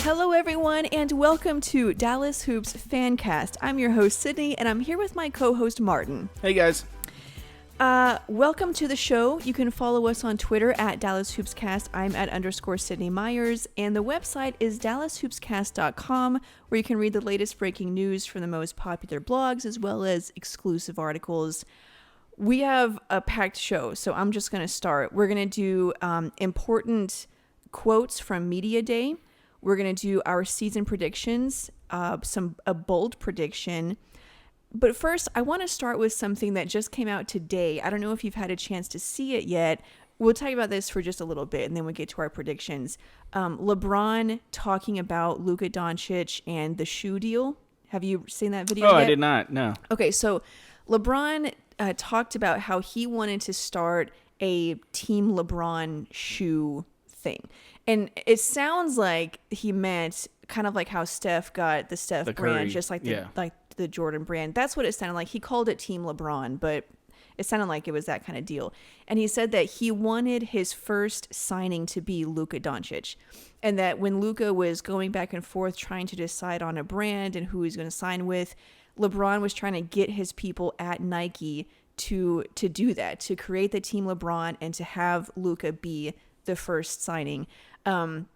Hello, everyone, and welcome to Dallas Hoops Fancast. I'm your host, Sydney, and I'm here with my co-host, Martin. Hey, guys. Welcome to the show. You can follow us on Twitter at Dallas Hoopscast. I'm at _ Sydney Myers, and the website is DallasHoopscast.com, where you can read the latest breaking news from the most popular blogs, as well as exclusive articles. We have a packed show, so I'm just going to start. We're going to do important quotes from Media Day. We're going to do our season predictions, a bold prediction. But first, I want to start with something that just came out today. I don't know if you've had a chance to see it yet. We'll talk about this for just a little bit, and then we'll get to our predictions. LeBron talking about Luka Doncic and the shoe deal. Have you seen that video yet? I did not, no. Okay, so LeBron talked about how he wanted to start a Team LeBron shoe thing. And it sounds like he meant kind of like how Steph got the Steph brand, Curry, just like the Jordan brand. That's what it sounded like. He called it Team LeBron, but it sounded like it was that kind of deal. And he said that he wanted his first signing to be Luka Doncic. And that when Luka was going back and forth trying to decide on a brand and who he's going to sign with, LeBron was trying to get his people at Nike to do that, to create the Team LeBron and to have Luka be the first signing.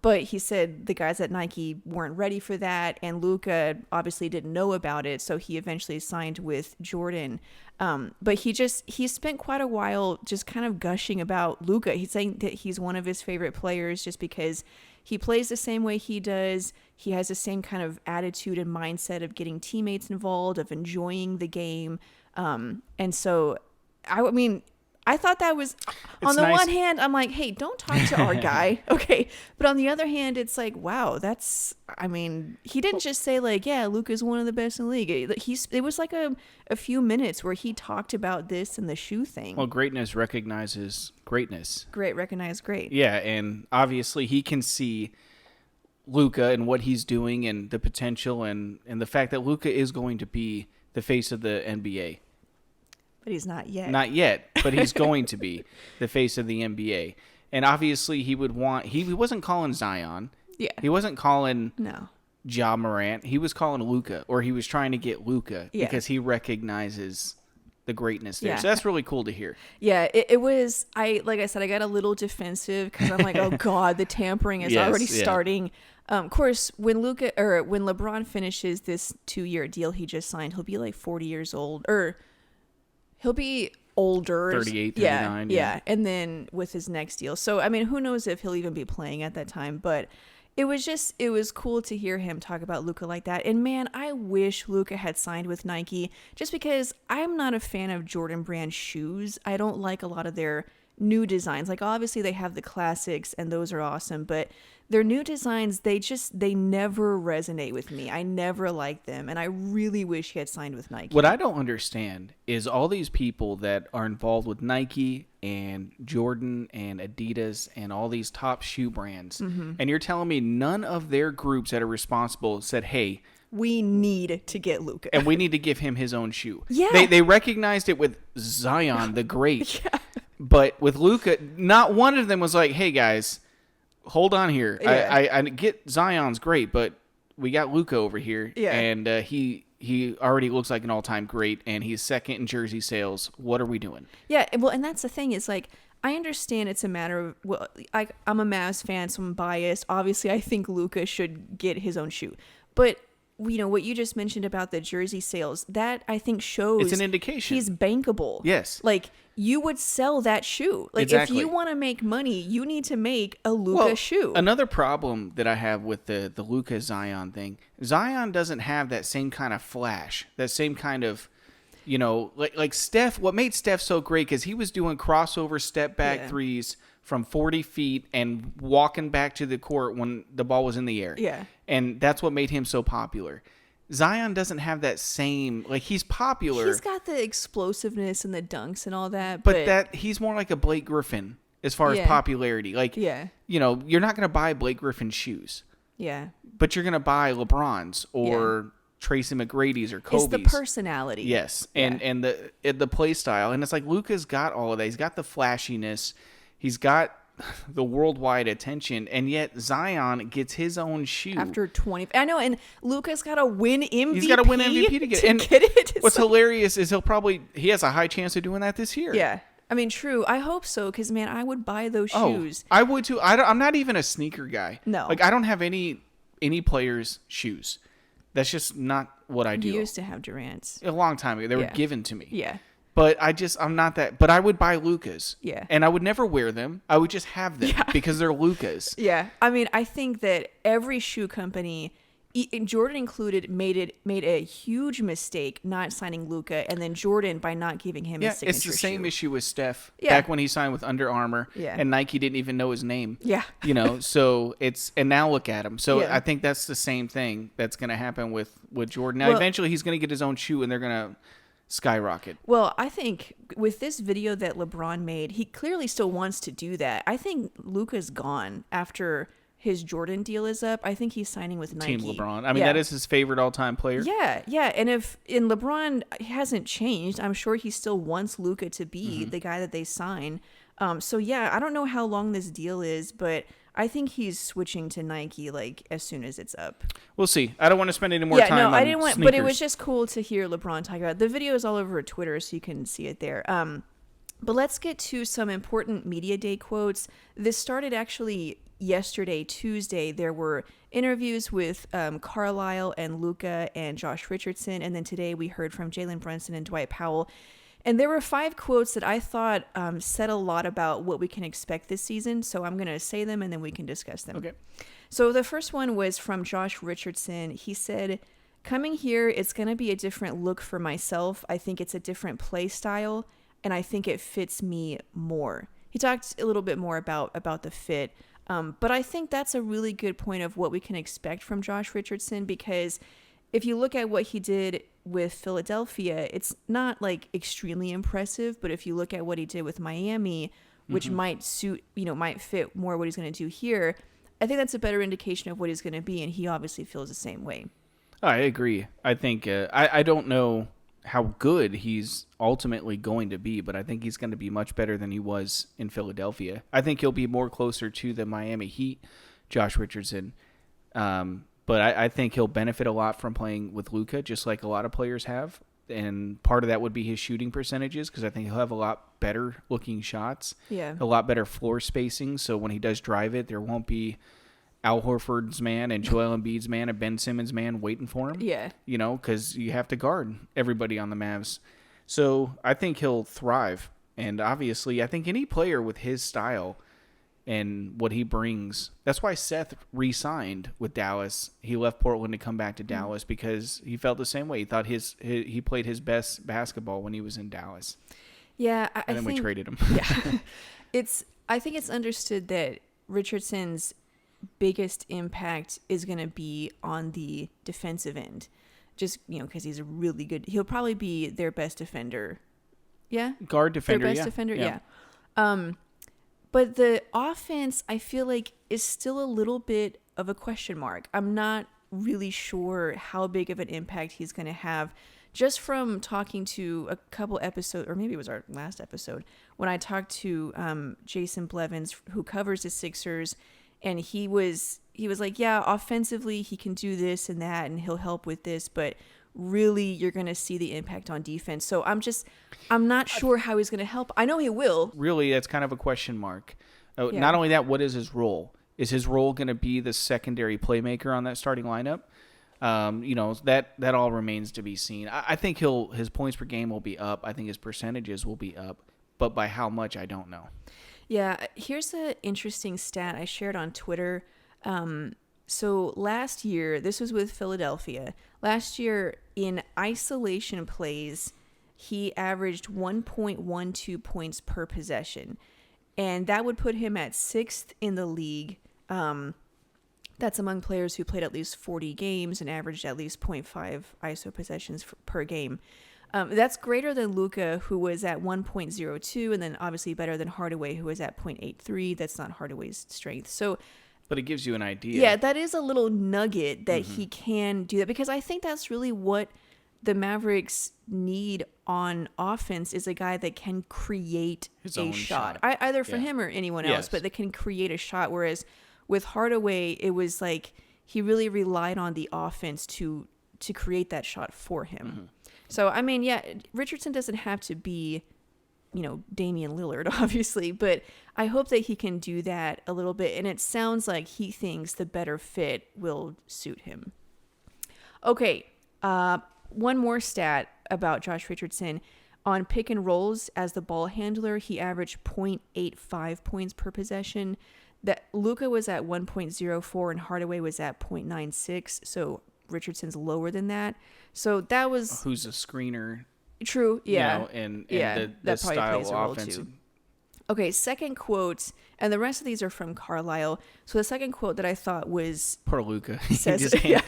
But he said the guys at Nike weren't ready for that, and Luka obviously didn't know about it, so he eventually signed with Jordan. But he spent quite a while just kind of gushing about Luka. He's saying that he's one of his favorite players just because he plays the same way he does. He has the same kind of attitude and mindset of getting teammates involved, of enjoying the game. And so, I mean, I thought that was, on the one hand, I'm like, hey, don't talk to our guy. Okay. But on the other hand, it's like, wow, he didn't just say like, yeah, Luka's one of the best in the league. It was like a few minutes where he talked about this and the shoe thing. Well, greatness recognizes greatness. Great recognize great. Yeah, and obviously he can see Luka and what he's doing and the potential and the fact that Luka is going to be the face of the NBA. But he's not yet. Not yet, but he's going to be the face of the NBA. And obviously he wasn't calling Zion. Yeah. He wasn't calling No. Ja Morant. He was calling Luka, or he was trying to get Luka because he recognizes the greatness there. Yeah. So that's really cool to hear. Yeah, it was, like I said, I got a little defensive because I'm like, oh God, the tampering is already starting. Of course, when LeBron finishes this 2-year deal he just signed, he'll be like 40 years old, or he'll be older. 38, 39. Yeah. And then with his next deal. So, I mean, who knows if he'll even be playing at that time. But it was cool to hear him talk about Luka like that. And, man, I wish Luka had signed with Nike just because I'm not a fan of Jordan brand shoes. I don't like a lot of their new designs. Like, obviously, they have the classics, and those are awesome. But their new designs, they never resonate with me. I never liked them, and I really wish he had signed with Nike. What I don't understand is all these people that are involved with Nike and Jordan and Adidas and all these top shoe brands, and you're telling me none of their groups that are responsible said, hey, we need to get Luka. And we need to give him his own shoe. Yeah. They recognized it with Zion, the great. Yeah. But with Luka, not one of them was like, hey, guys, hold on here. Yeah. I get Zion's great, but we got Luka over here. Yeah. And he already looks like an all-time great, and he's second in jersey sales. What are we doing? Yeah, well, and that's the thing is, like, I understand it's a matter of, well, I'm a Mavs fan, so I'm biased. Obviously, I think Luka should get his own shoe. But, you know, what you just mentioned about the jersey sales, that I think shows it's an indication he's bankable. Yes. Like, you would sell that shoe. Like, exactly. If you want to make money, you need to make a Luka shoe. Another problem that I have with the Luka Zion thing, Zion doesn't have that same kind of flash, that same kind of, you know, like Steph. What made Steph so great is he was doing crossover step back threes from 40 feet and walking back to the court when the ball was in the air. Yeah. And that's what made him so popular. Zion doesn't have that same, like, he's popular. He's got the explosiveness and the dunks and all that. But that he's more like a Blake Griffin as far as popularity. Like, you know, you're not going to buy Blake Griffin shoes. Yeah. But you're going to buy LeBron's or Tracy McGrady's or Kobe's. It's the personality. Yes. And the play style. And it's like Luka's got all of that. He's got the flashiness. He's got the worldwide attention, and yet Zion gets his own shoe after 20. I know, and Luka's got to win MVP. He's got to win MVP to get it. What's hilarious is he has a high chance of doing that this year. Yeah. I mean, true. I hope so, because, man, I would buy those shoes. I would, too. I'm not even a sneaker guy. No. Like, I don't have any players' shoes. That's just not what I do. You used to have Durant's. A long time ago. They were given to me. Yeah. But I'm not that. But I would buy Luka's. Yeah. And I would never wear them. I would just have them because they're Luka's. Yeah. I mean, I think that every shoe company, Jordan included, made a huge mistake not signing Luka, and then Jordan by not giving him his signature it's the same shoe. issue with Steph back when he signed with Under Armour, and Nike didn't even know his name. Yeah. So and now look at him. So I think that's the same thing that's going to happen with Jordan. Now, eventually he's going to get his own shoe, and they're going to skyrocket. Well, I think with this video that LeBron made, he clearly still wants to do that. I think Luka's gone after his Jordan deal is up. I think he's signing with Nike. Team LeBron. I mean, that is his favorite all-time player. Yeah. And LeBron hasn't changed, I'm sure he still wants Luka to be the guy that they sign. So I don't know how long this deal is, but I think he's switching to Nike like as soon as it's up. We'll see. I don't want to spend any more time on I didn't want, sneakers. but it was just cool to hear LeBron talk about it. The video is all over Twitter, so you can see it there. But let's get to some important media day quotes. This started actually yesterday, Tuesday. There were interviews with Carlisle and Luka and Josh Richardson, and then today we heard from Jalen Brunson and Dwight Powell. And there were 5 quotes that I thought said a lot about what we can expect this season. So I'm going to say them and then we can discuss them. Okay. So the first one was from Josh Richardson. He said, "Coming here, it's going to be a different look for myself. I think it's a different play style, and I think it fits me more." He talked a little bit more about the fit. But I think that's a really good point of what we can expect from Josh Richardson, because if you look at what he did with Philadelphia, it's not like extremely impressive, but if you look at what he did with Miami, which might fit more what he's going to do here, I think that's a better indication of what he's going to be, and he obviously feels the same way. I agree. I think I don't know how good he's ultimately going to be, but I think he's going to be much better than he was in Philadelphia. I think he'll be more closer to the Miami Heat, Josh Richardson. But I think he'll benefit a lot from playing with Luka, just like a lot of players have. And part of that would be his shooting percentages, because I think he'll have a lot better looking shots, a lot better floor spacing. So when he does drive it, there won't be Al Horford's man and Joel Embiid's man and Ben Simmons' man waiting for him. Yeah. Because you have to guard everybody on the Mavs. So I think he'll thrive. And obviously, I think any player with his style and what he brings, that's why Seth re-signed with Dallas. He left Portland to come back to Dallas because he felt the same way. He thought he played his best basketball when he was in Dallas. Yeah, and then we traded him. Yeah, I think it's understood that Richardson's biggest impact is going to be on the defensive end, just because he's a really good. He'll probably be their best defender. Yeah, guard defender. Their best defender. Yeah. But the offense, I feel like, is still a little bit of a question mark. I'm not really sure how big of an impact he's going to have. Just from talking to a couple episodes, or maybe it was our last episode, when I talked to Jason Blevins, who covers the Sixers, and he was like, yeah, offensively he can do this and that, and he'll help with this, but really you're going to see the impact on defense. So I'm not sure how he's going to help. I know he will. Really, that's kind of a question mark. Not only that, what is his role? Is his role going to be the secondary playmaker on that starting lineup? That all remains to be seen. I think his points per game will be up. I think his percentages will be up, but by how much, I don't know. Yeah, here's an interesting stat I shared on Twitter. So last year, this was with Philadelphia. Last year, in isolation plays, he averaged 1.12 points per possession. And that would put him at 6th in the league. That's among players who played at least 40 games and averaged at least 0.5 ISO possessions per game. That's greater than Luka, who was at 1.02, and then obviously better than Hardaway, who was at 0.83. That's not Hardaway's strength. But it gives you an idea. Yeah, that is a little nugget that he can do that, because I think that's really what the Mavericks need on offense is a guy that can create His a own shot. shot. Either for him or anyone else, Yes. but that can create a shot. Whereas with Hardaway, it was like he really relied on the offense to create that shot for him. Mm-hmm. So, I mean, yeah, Richardson doesn't have to be, Damian Lillard, obviously, but I hope that he can do that a little bit. And it sounds like he thinks the better fit will suit him. Okay, one more stat about Josh Richardson. On pick and rolls as the ball handler, he averaged 0.85 points per possession. That Luka was at 1.04 and Hardaway was at 0.96. So Richardson's lower than that. So that was who's a screener. True. Yeah. And yeah, the that probably style plays a role offense. too. Okay, second quote, and the rest of these are from Carlisle. So the second quote that I thought was Poor Luka. says, yeah.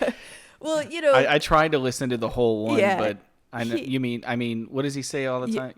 Well, I tried to listen to the whole one, Yeah, but I mean, what does he say all the time?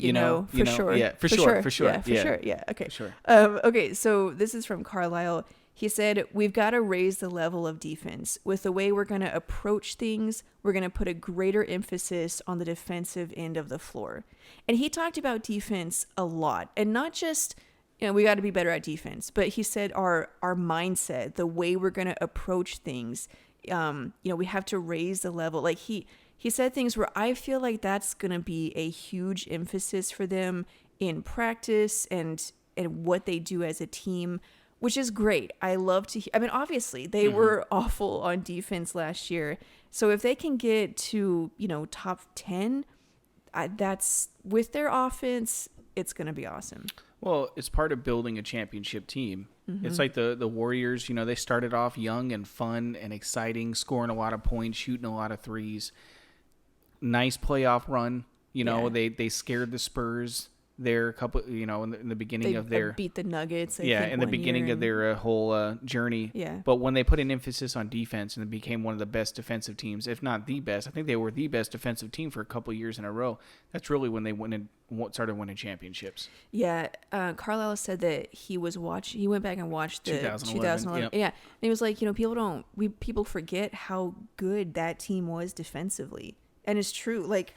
For sure. Yeah, for sure. Yeah, for sure. Yeah. Okay. For sure. Okay. So this is from Carlisle. He said, "We've got to raise the level of defense. With the way we're going to approach things, we're going to put a greater emphasis on the defensive end of the floor." And he talked about defense a lot, and not just, we got to be better at defense, but he said our mindset, the way we're going to approach things, we have to raise the level. Like he said things where I feel like that's going to be a huge emphasis for them in practice and what they do as a team, which is great. I love to I mean, obviously, they were awful on defense last year. So if they can get to, top 10, that's with their offense, it's going to be awesome. Well, it's part of building a championship team. It's like the Warriors, they started off young and fun and exciting, scoring a lot of points, shooting a lot of threes. Nice playoff run. They scared the Spurs there a couple, in the beginning of their beat the Nuggets. in the beginning of their whole journey. Yeah. But when they put an emphasis on defense and it became one of the best defensive teams, if not the best, I think they were the best defensive team for a couple of years in a row. That's really when they started winning championships. Yeah. Carlisle said that he went back and watched the 2011. Yep. Yeah. And he was like, people forget how good that team was defensively. And it's true. Like,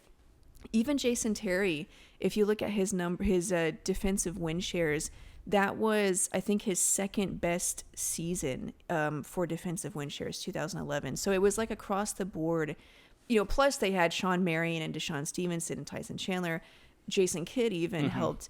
even Jason Terry, if you look at his defensive win shares, that was, I think, his second best season for defensive win shares, 2011. So it was like across the board, plus they had Sean Marion and Deshaun Stevenson and Tyson Chandler. Jason Kidd even helped.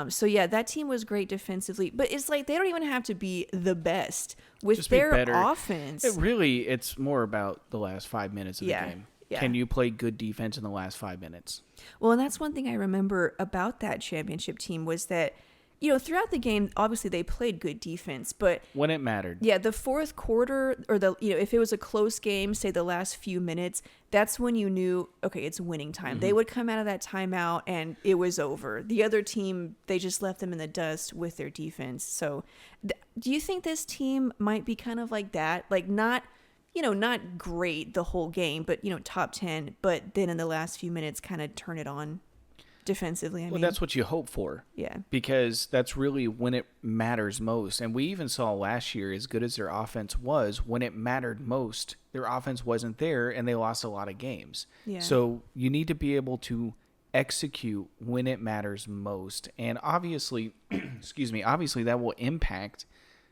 So yeah, that team was great defensively, but it's like they don't even have to be the best with Just their be better. offense. It's more about the last 5 minutes of the game. Yeah. Can you play good defense in the last 5 minutes? Well, and that's one thing I remember about that championship team was that, throughout the game, obviously they played good defense, but when it mattered. Yeah, the fourth quarter or if it was a close game, say the last few minutes, that's when you knew, okay, it's winning time. They would come out of that timeout and it was over. The other team, they just left them in the dust with their defense. So do you think this team might be kind of like that? Like not great the whole game, but, top 10, but then in the last few minutes kind of turn it on defensively. I mean, that's what you hope for. Yeah. Because that's really when it matters most. And we even saw last year, as good as their offense was, when it mattered most, their offense wasn't there and they lost a lot of games. Yeah. So you need to be able to execute when it matters most. And obviously, obviously that will impact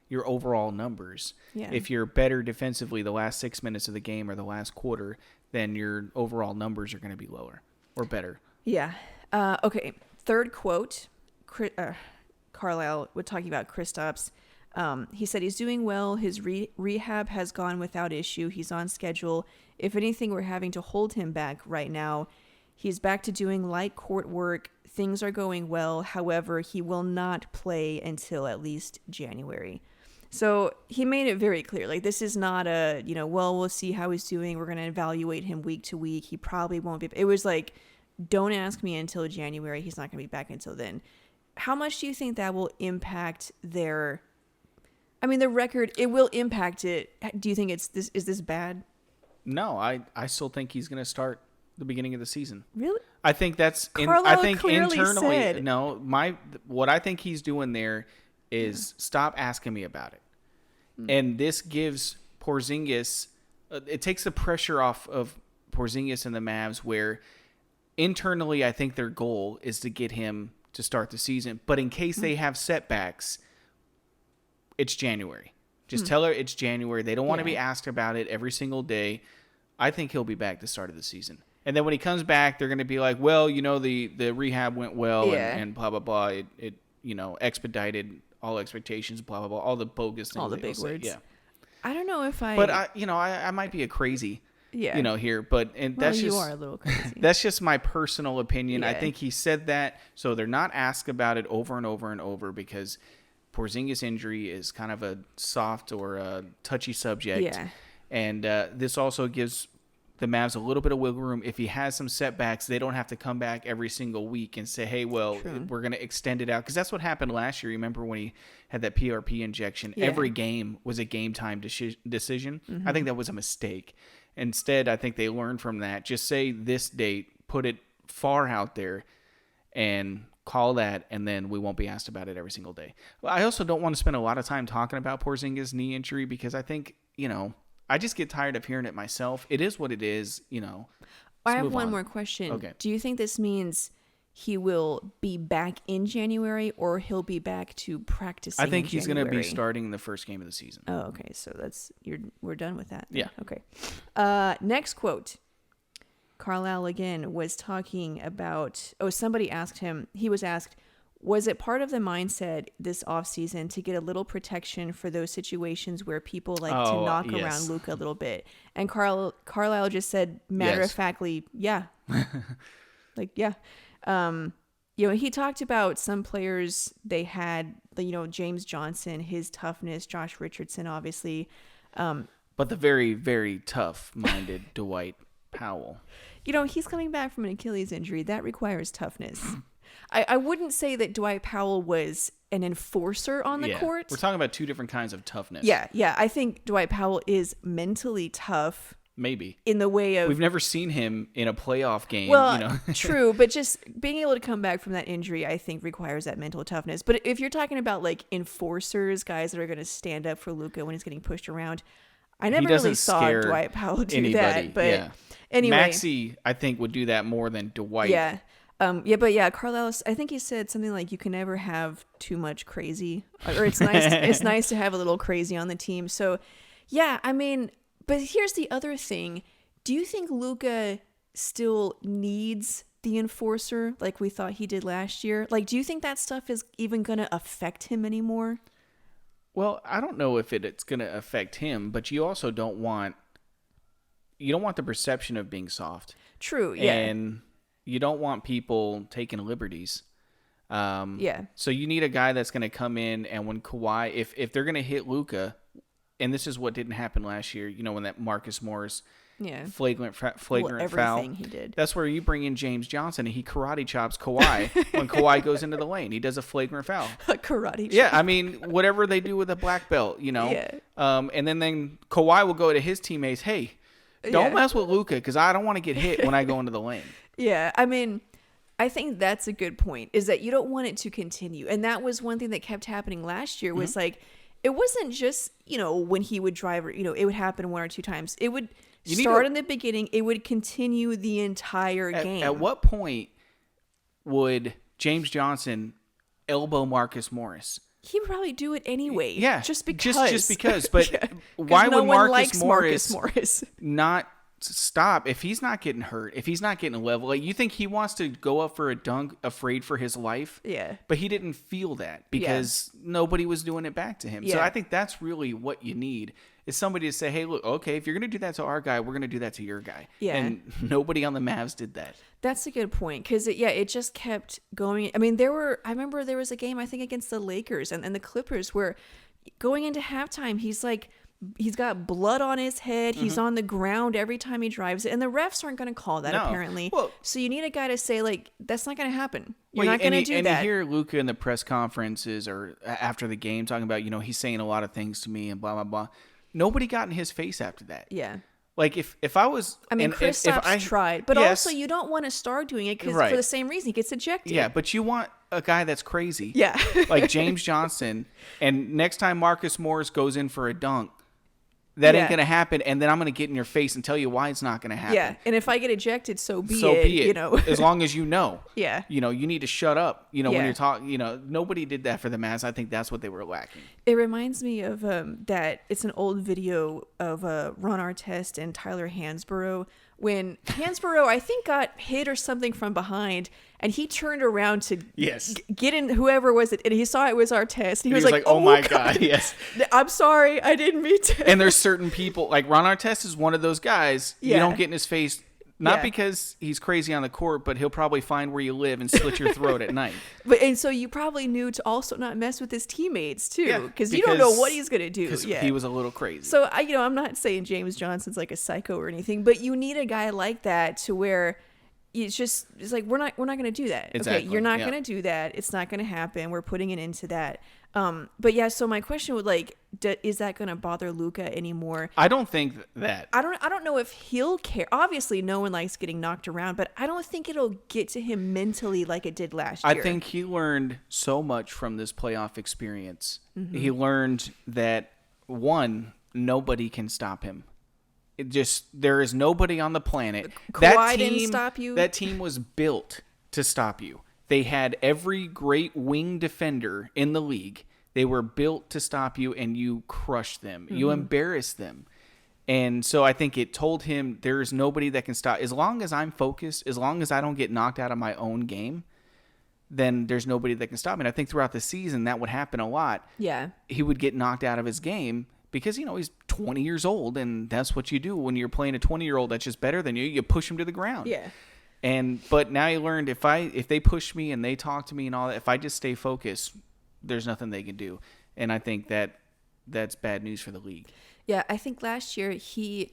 your overall numbers. Yeah. If you're better defensively the last 6 minutes of the game or the last quarter, then your overall numbers are going to be lower or better. Yeah. Okay. Third quote, Carlisle was talking about Kristaps. He said he's doing well. His rehab has gone without issue. He's on schedule. If anything, we're having to hold him back right now. He's back to doing light court work. Things are going well. However, he will not play until at least January. So he made it very clear. Like, this is not a, we'll see how he's doing. We're going to evaluate him week to week. He probably won't be. It was like, don't ask me until January. He's not going to be back until then. How much do you think that will impact the record? It will impact it. Do you think is this bad? No, I still think he's going to start the beginning of the season. Really? I think that's Carlisle I think clearly internally said. No, what I think he's doing there is stop asking me about it. And this gives Porzingis it takes the pressure off of Porzingis and the Mavs, where internally I think their goal is to get him to start the season. But in case they have setbacks, it's January. Just tell her it's January. They don't want to be asked about it every single day. I think he'll be back the start of the season. And then when he comes back, they're going to be like, well, the rehab went well and blah, blah, blah. It expedited all expectations, blah, blah, blah. All the bogus things. All the big words. Yeah. I don't know if But, I might be a crazy, here. But that's you just, are a little crazy. That's just my personal opinion. Yeah. I think he said that so they're not asked about it over and over and over because Porzingis injury is kind of a soft or a touchy subject. Yeah. And this also gives the Mavs a little bit of wiggle room. If he has some setbacks, they don't have to come back every single week and say, hey, well, we're going to extend it out. Because that's what happened last year. Remember when he had that PRP injection? Yeah. Every game was a game time decision. I think that was a mistake. Instead, I think they learned from that. Just say this date, put it far out there, and call that, and then we won't be asked about it every single day. I also don't want to spend a lot of time talking about Porzingis' knee injury because I think, I just get tired of hearing it myself. It is what it is, I have one more question. Okay. Do you think this means he will be back in January or he'll be back to practicing? I think he's going to be starting the first game of the season. Oh, okay. So we're done with that. Yeah. Okay. Next quote. Carlisle again was talking about, somebody asked him, he was asked, was it part of the mindset this offseason to get a little protection for those situations where people like to knock around Luka a little bit? And Carlisle just said matter-of-factly, yeah. Yeah. He talked about some players they had, James Johnson, his toughness, Josh Richardson, obviously. But the very, very tough-minded Dwight Powell. He's coming back from an Achilles injury. That requires toughness. I wouldn't say that Dwight Powell was an enforcer on the court. We're talking about two different kinds of toughness. Yeah. I think Dwight Powell is mentally tough. Maybe. In the way of... We've never seen him in a playoff game. Well, true. But just being able to come back from that injury, I think, requires that mental toughness. But if you're talking about, like, enforcers, guys that are going to stand up for Luka when he's getting pushed around, I never really saw Dwight Powell do that. But anyway... Maxey, I think, would do that more than Dwight. Yeah. Carlisle, I think he said something like, you can never have too much crazy, or it's nice to have a little crazy on the team. So yeah, I mean, but here's the other thing. Do you think Luka still needs the enforcer like we thought he did last year? Like, do you think that stuff is even going to affect him anymore? Well, I don't know if it's going to affect him, but you also don't want the perception of being soft. True. Yeah. And you don't want people taking liberties. So you need a guy that's going to come in, and when Kawhi, if they're going to hit Luka, and this is what didn't happen last year, when that Marcus Morris flagrant foul, he did. That's where you bring in James Johnson, and he karate chops Kawhi when Kawhi goes into the lane. He does a flagrant foul. A karate chop. Yeah, I mean, whatever they do with a black belt, Yeah. And then Kawhi will go to his teammates, hey, don't mess with Luka because I don't want to get hit when I go into the lane. Yeah, I mean, I think that's a good point, is that you don't want it to continue. And that was one thing that kept happening last year was like, it wasn't just, when he would drive, it would happen one or two times. It would start in the beginning. It would continue the entire game. At what point would James Johnson elbow Marcus Morris? He would probably do it anyway. Yeah. Just because. Just because. But why would Marcus Morris not stop if he's not getting hurt, if he's not getting a level? Like, you think he wants to go up for a dunk afraid for his life? Yeah. But he didn't feel that because nobody was doing it back to him. Yeah. So I think that's really what you need, is somebody to say, hey, look, okay, if you're going to do that to our guy, we're going to do that to your guy. Yeah. And nobody on the Mavs did that. That's a good point, because it just kept going. I mean, I remember there was a game, I think, against the Lakers and the Clippers where going into halftime, he's got blood on his head. He's on the ground every time he drives it. And the refs aren't going to call that, apparently. Well, so you need a guy to say, like, that's not going to happen. You're not going to do that. And you hear Luka in the press conferences or after the game talking about, he's saying a lot of things to me and blah, blah, blah. Nobody got in his face after that. Yeah. Like, if I was... I mean, Kristaps tried. But also, you don't want to start doing it for the same reason. He gets ejected. Yeah, but you want a guy that's crazy. Yeah. Like James Johnson. And next time Marcus Morris goes in for a dunk, That ain't going to happen. And then I'm going to get in your face and tell you why it's not going to happen. Yeah. And if I get ejected, so be it. You know, as long as you know. Yeah. You know, you need to shut up. You know, when you're talking, you know, nobody did that for the Mavs. I think that's what they were lacking. It reminds me of that it's an old video of Ron Artest and Tyler Hansborough when Hansborough, I think, got hit or something from behind, and he turned around to get in whoever was it, and he saw it was Artest. And he was like, "Oh my God, yes, I'm sorry, I didn't mean to." And there's certain people like Ron Artest is one of those guys. You don't get in his face. Not because he's crazy on the court, but he'll probably find where you live and slit your throat at night. And so you probably knew to also not mess with his teammates too, because you don't know what he's gonna do. Yeah, he was a little crazy. So I'm not saying James Johnson's like a psycho or anything, but you need a guy like that to where it's like we're not gonna do that. Exactly. Okay, you're not gonna do that. It's not gonna happen. We're putting it into that. But yeah, so my question would is that going to bother Luka anymore? I don't think that. I don't know if he'll care. Obviously, no one likes getting knocked around, but I don't think it'll get to him mentally like it did last year. I think he learned so much from this playoff experience. Mm-hmm. He learned that, one, nobody can stop him. There is nobody on the planet. Kawhi didn't stop you. That team was built to stop you. They had every great wing defender in the league. They were built to stop you, and you crushed them. Mm-hmm. You embarrassed them. And so I think it told him there's nobody that can stop. As long as I'm focused, as long as I don't get knocked out of my own game, then there's nobody that can stop me. And I think throughout the season that would happen a lot. Yeah. He would get knocked out of his game because, he's 20 years old, and that's what you do when you're playing a 20-year-old that's just better than you. You push him to the ground. Yeah. But now he learned if they push me and they talk to me and all that, if I just stay focused, there's nothing they can do. And I think that's bad news for the league. Yeah, I think last year it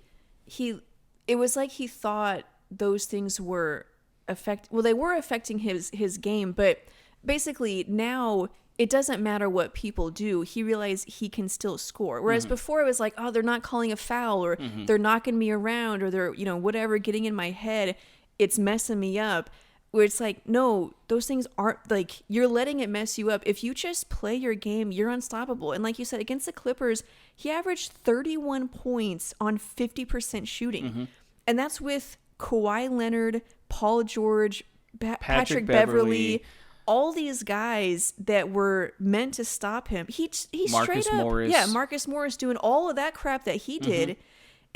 was like he thought those things were they were affecting his game, but basically now it doesn't matter what people do. He realized he can still score. Whereas before it was like, oh, they're not calling a foul, or they're knocking me around, or they're, whatever, getting in my head. It's messing me up. Where it's like, no, those things aren't, like, you're letting it mess you up. If you just play your game, you're unstoppable. And like you said, against the Clippers, he averaged 31 points on 50% shooting. Mm-hmm. And that's with Kawhi Leonard, Paul George, Patrick Beverley, all these guys that were meant to stop him. He Marcus straight up, Morris. Marcus Morris doing all of that crap that he did. Mm-hmm.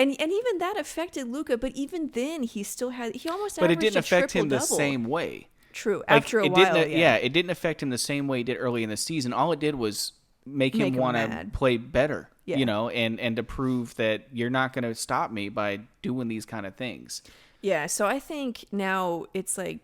And even that affected Luka, but even then he almost averaged a triple-double. But it didn't affect him the same way. True. After a while, it didn't affect him the same way it did early in the season. All it did was make him want to play better, and to prove that you're not going to stop me by doing these kind of things. Yeah, so I think now it's like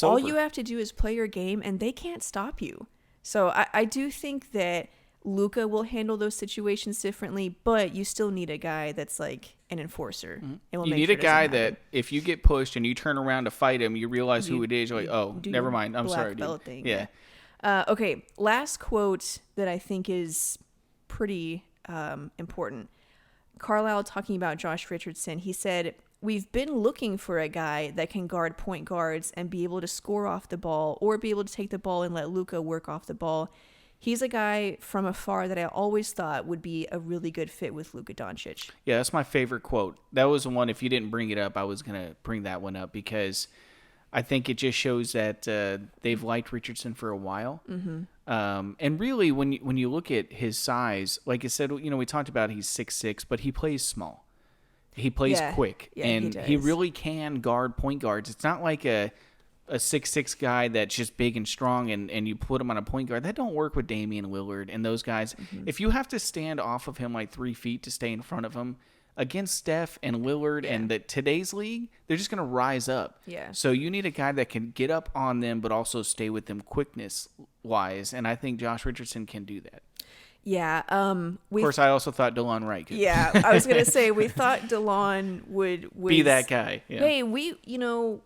all you have to do is play your game, and they can't stop you. So I do think that Luka will handle those situations differently, but you still need a guy that's like an enforcer. Mm-hmm. You need a guy that if you get pushed and you turn around to fight him, you realize who it is. You're like, oh, never mind. I'm sorry, dude. Thing. Yeah. Okay, last quote that I think is pretty important. Carlisle talking about Josh Richardson. He said, "We've been looking for a guy that can guard point guards and be able to score off the ball, or be able to take the ball and let Luka work off the ball. He's a guy from afar that I always thought would be a really good fit with Luka Doncic." Yeah, that's my favorite quote. That was the one, if you didn't bring it up, I was going to bring that one up because I think it just shows that they've liked Richardson for a while. Mm-hmm. And really, when you look at his size, like I said, we talked about he's 6'6", but he plays small. He plays quick, and he really can guard point guards. It's not like a 6'6" guy that's just big and strong and you put him on a point guard. That don't work with Damian Lillard and those guys. Mm-hmm. If you have to stand off of him like 3 feet to stay in front of him against Steph and Lillard and today's league, they're just going to rise up. Yeah. So you need a guy that can get up on them but also stay with them quickness-wise, and I think Josh Richardson can do that. Yeah. Of course, I also thought DeLon Wright could. Yeah, I was gonna say we thought DeLon would be that guy. Yeah. Hey, we drank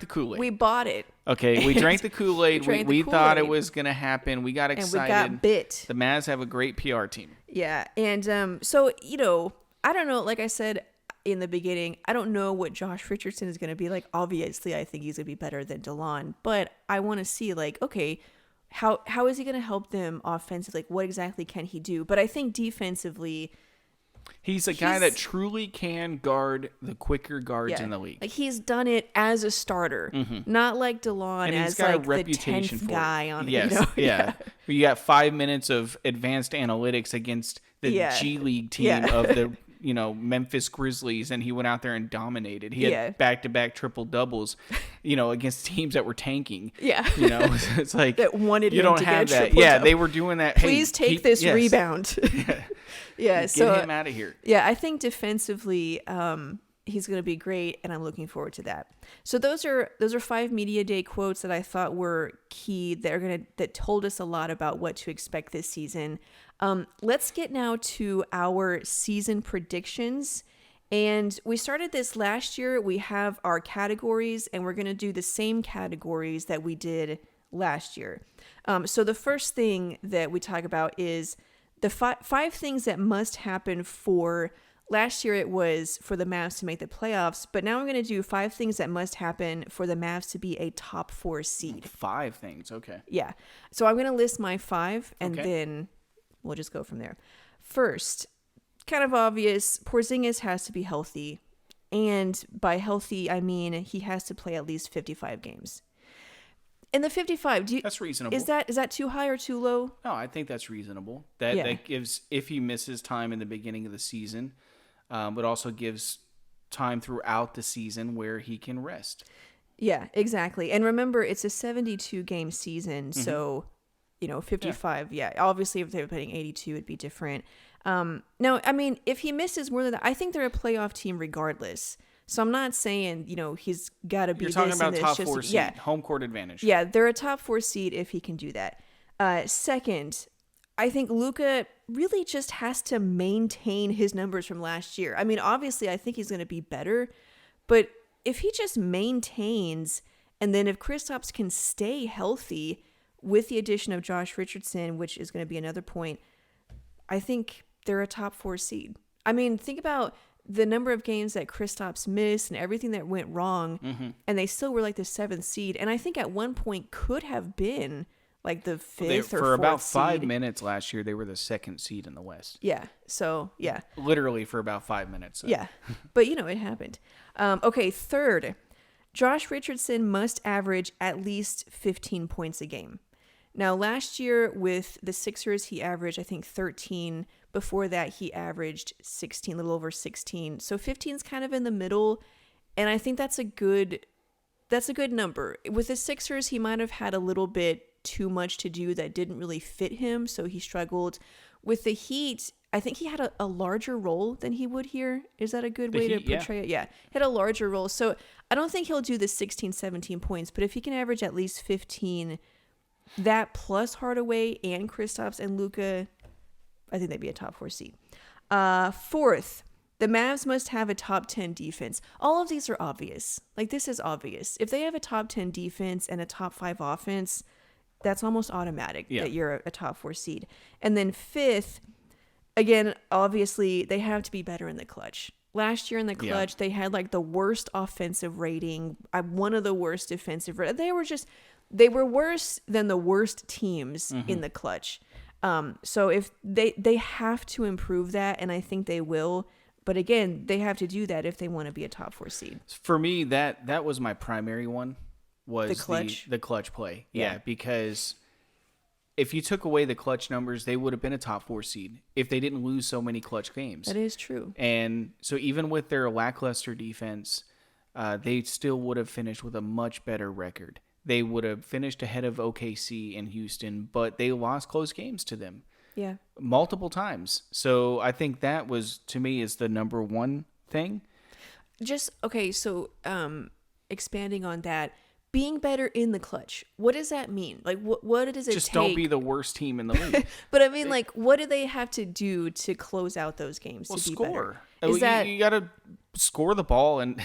the Kool-Aid. We bought it. Okay, we drank the Kool-Aid. We thought it was gonna happen. We got excited. And we got bit. The Mavs have a great PR team. Yeah, and so I don't know. Like I said in the beginning, I don't know what Josh Richardson is gonna be like. Obviously, I think he's gonna be better than DeLon, but I want to see okay, how is he going to help them offensively? Like, what exactly can he do? But I think defensively, he's a guy that truly can guard the quicker guards in the league. Like, he's done it as a starter, not like DeLon as like the 10th guy on it. Yes, you know? yeah. You got 5 minutes of advanced analytics against the G League team of the Memphis Grizzlies, and he went out there and dominated. He had back-to-back triple doubles, against teams that were tanking. Yeah, it's like that wanted you him don't to have get that. Yeah, they were doing that. Please take this rebound. Get him out of here. Yeah, I think defensively, he's going to be great, and I'm looking forward to that. So those are 5 media day quotes that I thought were key that told us a lot about what to expect this season. Let's get now to our season predictions. And we started this last year. We have our categories, and we're going to do the same categories that we did last year. So the first thing that we talk about is the five things that must happen for. Last year it was for the Mavs to make the playoffs, but now I'm going to do 5 things that must happen for the Mavs to be a top 4 seed. 5 things, okay. Yeah. So I'm going to list my 5, and then we'll just go from there. First, kind of obvious, Porzingis has to be healthy. And by healthy, I mean he has to play at least 55 games. And the 55, that's reasonable. Is that too high or too low? No, I think that's reasonable. That gives, if he misses time in the beginning of the season, but also gives time throughout the season where he can rest. Yeah, exactly. And remember, it's a 72-game season, so 55. Yeah, obviously, if they were playing 82, it'd be different. No, I mean, if he misses more than that, I think they're a playoff team regardless. So I'm not saying he's got to be. You're talking about top 4 seed, yeah, home court advantage. Yeah, they're a top 4 seed if he can do that. Second, I think Luka really just has to maintain his numbers from last year. I mean, obviously, I think he's going to be better, but if he just maintains, and then if Kristaps can stay healthy with the addition of Josh Richardson, which is going to be another point, I think they're a top 4 seed. I mean, think about the number of games that Kristaps missed and everything that went wrong, and they still were like the 7th seed. And I think at one point could have been like the 5th or 4th for about 5 seed. minutes last year, they were the 2nd seed in the West. Yeah. So, yeah. Literally for about 5 minutes. So. Yeah. But, it happened. Okay, third, Josh Richardson must average at least 15 points a game. Now, last year with the Sixers, he averaged, I think, 13. Before that, he averaged 16, a little over 16. So 15 is kind of in the middle, and I think that's a good number. With the Sixers, he might have had a little bit too much to do that didn't really fit him, so he struggled. With the Heat, I think he had a larger role than he would here. Is that a good way to portray it? Yeah, he had a larger role. So I don't think he'll do the 16, 17 points, but if he can average at least 15, that plus Hardaway and Kristaps and Luka, I think they'd be a top 4 seed. Fourth, the Mavs must have a top 10 defense. All of these are obvious. Like, this is obvious. If they have a top 10 defense and a top 5 offense, that's almost automatic that you're a top 4 seed. And then fifth, again, obviously, they have to be better in the clutch. Last year in the clutch, they had like the worst offensive rating, one of the worst defensive ratings. They were worse than the worst teams in the clutch. So if they have to improve that, and I think they will. But again, they have to do that if they want to be a top 4 seed. For me, that was my primary one. Was the clutch play. Yeah, because if you took away the clutch numbers, they would have been a top 4 seed if they didn't lose so many clutch games. That is true. And so even with their lackluster defense, they still would have finished with a much better record. They would have finished ahead of OKC and Houston, but they lost close games to them. Yeah. Multiple times. So I think that was, to me, is the number one thing. So expanding on that, being better in the clutch, what does that mean? Like, what does it take? Just don't be the worst team in the league. But I mean, like, what do they have to do to close out those games to be score. Better? You got to score the ball, and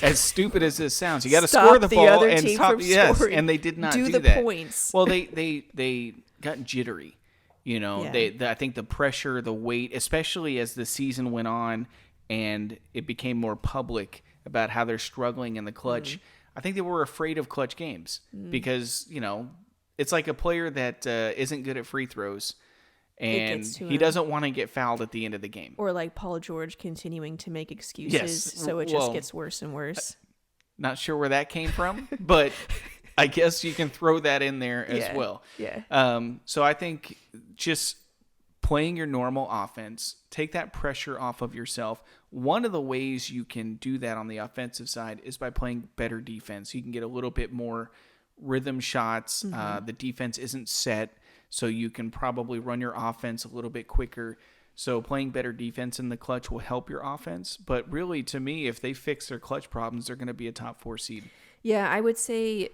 as stupid as this sounds, you got to score the ball and stop. Yes, and they did not do that. Do the points. Well, they got jittery. I think the pressure, the weight, especially as the season went on, and it became more public about how they're struggling in the clutch. I think they were afraid of clutch games because, it's like a player that isn't good at free throws, and gets to he him. doesn't want to get fouled at the end of the game. Or like Paul George continuing to make excuses, Yes. so it just gets worse and worse. Not sure where that came from, but I guess you can throw that in there as well. Yeah. So I think just playing your normal offense, take that pressure off of yourself. One of the ways you can do that on the offensive side is by playing better defense. You can get a little bit more rhythm shots. The defense isn't set, so you can probably run your offense a little bit quicker. So playing better defense in the clutch will help your offense. But really, to me, if they fix their clutch problems, they're going to be a top 4 seed. Yeah, I would say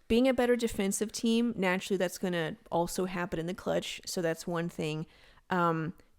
being a better defensive team, naturally that's going to also happen in the clutch. So that's one thing.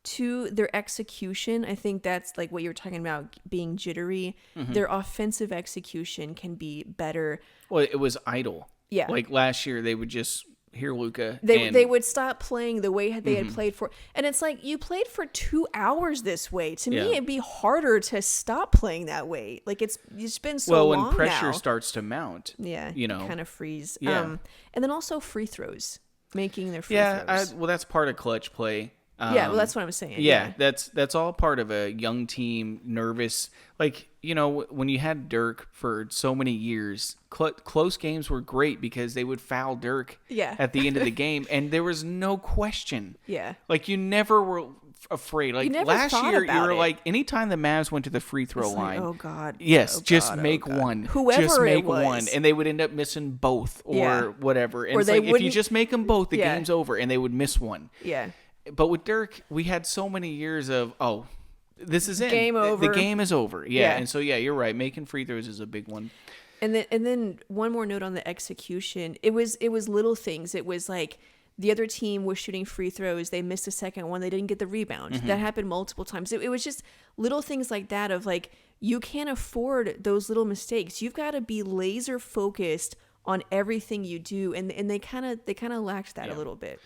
2, their execution. I think that's like what you were talking about, being jittery. Their offensive execution can be better. Well, it was idle. Yeah. Like last year, they would just hear Luka. They would stop playing the way they had played for. And it's like, you played for 2 hours this way. To me, it'd be harder to stop playing that way. Like it's been so long now. Well, when pressure starts to mount. Yeah. You know. Kind of freeze. Yeah. And then also free throws. Making their free Yeah, throws. well, that's part of clutch play. Yeah, well, that's what I'm saying. Yeah, that's all part of a young team, nervous. Like, you know, when you had Dirk for so many years, close games were great because they would foul Dirk at the end of the game, and there was no question. Yeah. Like, you never were afraid. Like, never last thought year, you about were it. like, anytime the Mavs went to the free throw line. Like, oh, God. Yes, Oh, just God, make oh, God. one. Whoever just make it was. one. And they would end up missing both or whatever. And Or it's they like, if you wouldn't- just make them both, the game's over, and they would miss one. Yeah. But with Dirk, we had so many years of, this is it. Game over. The game is over. Yeah. Yeah. And so, you're right. Making free throws is a big one. And then one more note on the execution. It was little things. It was like the other team was shooting free throws. They missed a second one. They didn't get the rebound. That happened multiple times. It was just little things like that of like, you can't afford those little mistakes. You've got to be laser focused on everything you do. And they kind of lacked that a little bit.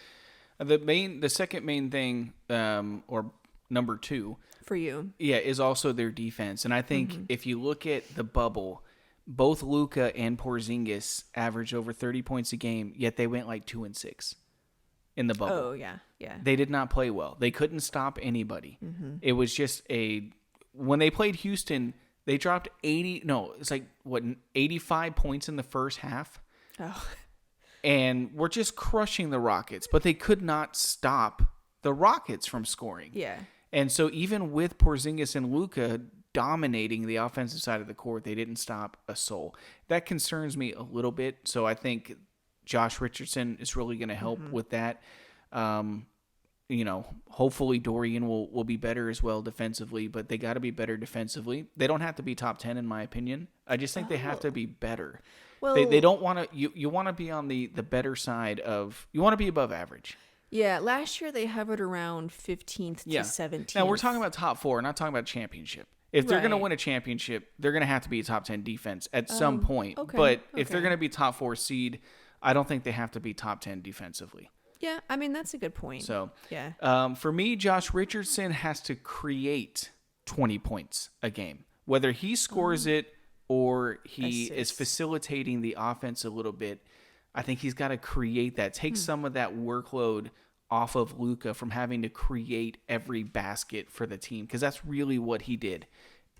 The second main thing, or number 2 for you, is also their defense. And I think if you look at the bubble, both Luka and Porzingis averaged over 30 points a game, yet they went like 2-6 in the bubble. Oh yeah. They did not play well. They couldn't stop anybody. It was just when they played Houston, they dropped 85 points in the first half. Oh. And we're just crushing the Rockets, but they could not stop the Rockets from scoring. Yeah. And so even with Porzingis and Luka dominating the offensive side of the court, they didn't stop a soul. That concerns me a little bit. So I think Josh Richardson is really going to help with that. Hopefully Dorian will be better as well defensively, but they got to be better defensively. They don't have to be top 10 in my opinion. I just think they have to be better. Well, They don't want to. You want to be on the better side of. You want to be above average. Yeah, last year they hovered around 15th to 17th. Now we're talking about top 4, not talking about championship. If they're going to Right. win a championship, they're going to have to be a top 10 defense at some point. okay, But if they're okay. going to be top 4 seed, I don't think they have to be top 10 defensively. Yeah, I mean that's a good point. So yeah, for me, Josh Richardson has to create 20 points a game, whether he scores it or he is Assists. facilitating the offense a little bit. I think he's got to create that. Take some of that workload off of Luka from having to create every basket for the team, because that's really what he did.